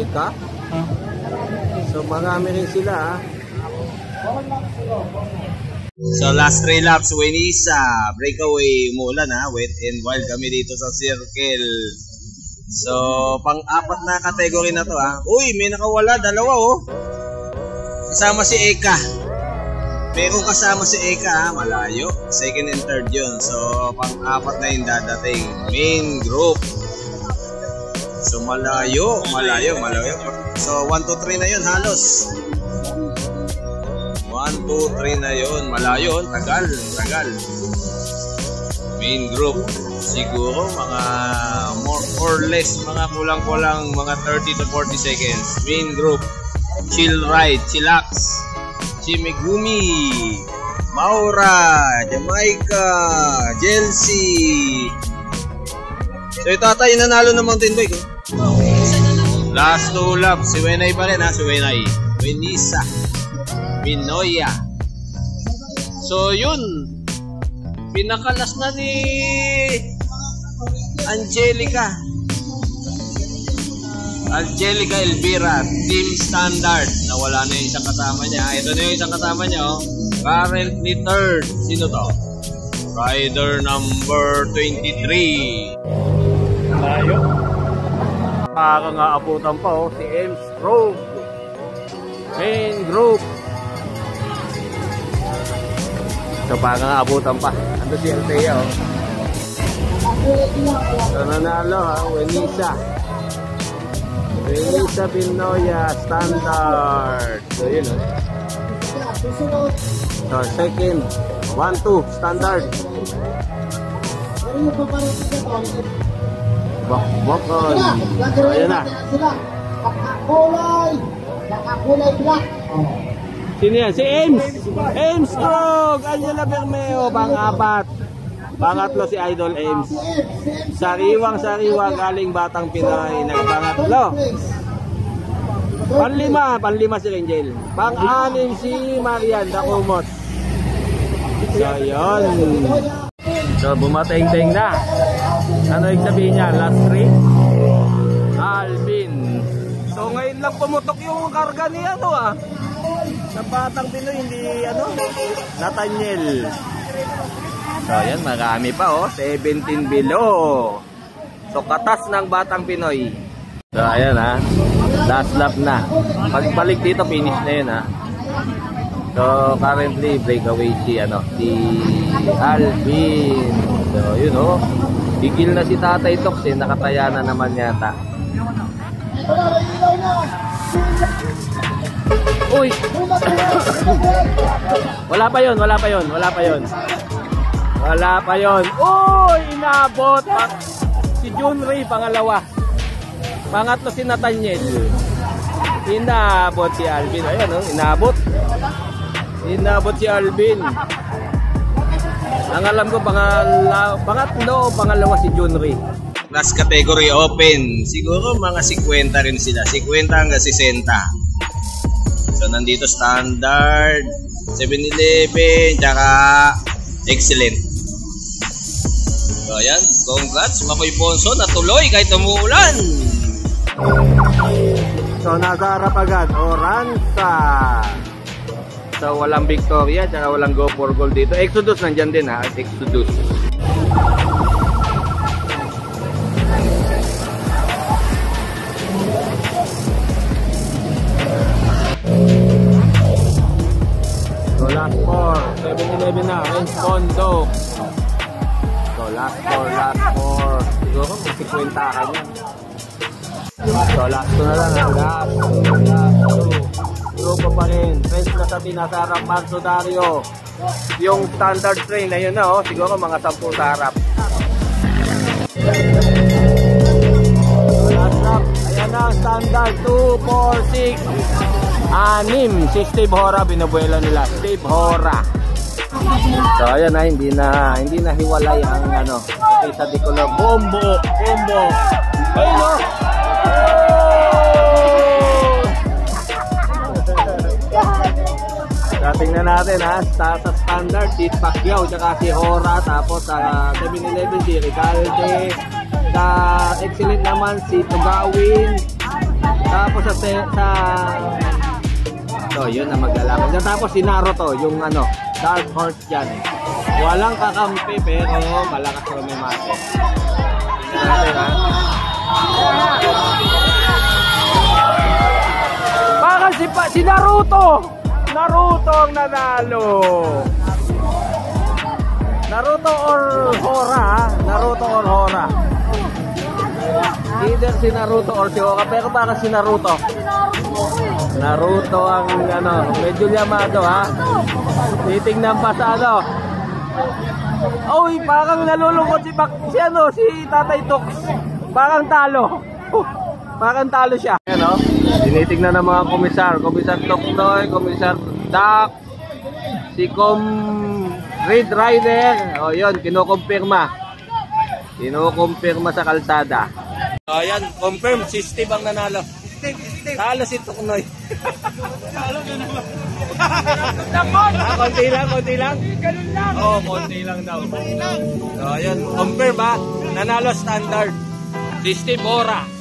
Eka. So marami rin sila. So last 3 laps, Winisa, breakaway, umuulan wet and wild kami dito sa circle. So pang-apat na kategory na to Uy, may nakawala, dalawa Kasama si Eka. Pero kasama si Eka malayo. Second and third yun. So pang-apat na yung dadating. Main group. So malayo. So 1, 2, 3 na yun halos. 1, 2, 3 na yun. Malayo, tagal. Main group. Siguro mga more or less, mga kulang-kulang mga 30 to 40 seconds. Main group. Chill ride, chillax. Chimigumi, Maura, Jamaica, Chelsea. So ito ata yung nanalo ng mountain bike. Last 2 laps, si Wenay pa rin si Wenay. Winisa, Minoya. So yun, pinakalas na ni Angelica Elvira, Team Standard. Nawala na yung isang kasama niya. Ito na yung isang kasama niya currently third. Sino to? Rider number 23. Layo. Pakakaabutan pa si M. Strobe. Main group. So pakakaabutan pa. Ando si Althea So nanalo Winisa Pinoya Standard. So yun So second 1, 2 Standard. Bakbakon. So ayan na. Nakakulay black. Sino yan? Si Ames Stroke. Angela Bermeo pang-apat. Pangatlo si Idol Ames. Sariwang-sariwa galing Batang Pinoy. Nagpangatlo. Panlima si Angel. Pang-anim si Marian Dacumot. So yun. So bumateng-teng na. Ano yung sabihin niya? Last 3 Alvin. So ngayon lang pumutok yung karga niya sa Batang Pinoy. Hindi Nathaniel. So yan, marami pa 17 below. So katas ng Batang Pinoy. So ayan last lap na. Pagbalik dito finish na yun So currently breakaway si Alvin. So yun Bigil na si Tatay Tox nakataya na naman yata. Uy. Wala pa yon. Uy, inabot si Junri pangalawa. Pangatlo si Nathaniel. Inabot si Alvin. Ayan inabot si Alvin. Ang alam ko pangatlo o pangalawa si Junri. Last category open. Siguro mga 50 rin sila. 50 hanggang 60. So nandito Standard, 7-Eleven, tsaka Excellent. So ayan, congrats Makoy Ponso, natuloy kahit umuulan. So nasa harap agad, Oranza. So walang Victoria, tsaka walang Go for Gold dito. Exodus nandyan din Exodus. So last 4, 7-Eleven na, Respondo. So last 4. Siguro mag-50 yan. So last 2 na lang, last 2. Grupo pa rin, friends na sa tinasarap Marzo Dario. Yung standard train na yun siguro mga 10 sa harap. So last lap, ayan na standard 2, 4, 6 6 si Steve Hora, binubuelo nila Steve Hora. So ayan hindi na hiwalay ang okay, sa Dicolor Bombo ayun tingnan natin sa standard si Pacquiao tsaka si Hora, tapos sa 7-Eleven si Ricalde, sa Excellent naman si Tugawin, Tapos sa so, yun na maglalaban. Tapos si Naruto, yung ano, dark horse dyan. Walang kakampi pero malakas rumimate. Tingnan natin ha. Baka si Naruto! Naruto ang nanalo! Naruto or Hora ha? Naruto or Hora. Either si Naruto or si Hora, pero para si Naruto. Naruto ang ano, medyo yamado ha. Titingnan pa sa ano. Oy, parang nalulungkot si Tatay Tox. Parang talo. Parang talo siya. Ano? Tinitingnan ng mga komisar, Komisar Toknoy, Komisar Dak, si Red Rider. O yun, kinukumpirma. Kinukumpirma sa kalsada. O yan, confirm, si Steve ang nanalo. Talo si Toknoy. Konti lang, konti lang. Oo, konti lang daw. So, ayun, confirm ha. Nanalo standard. Si Steve Hora.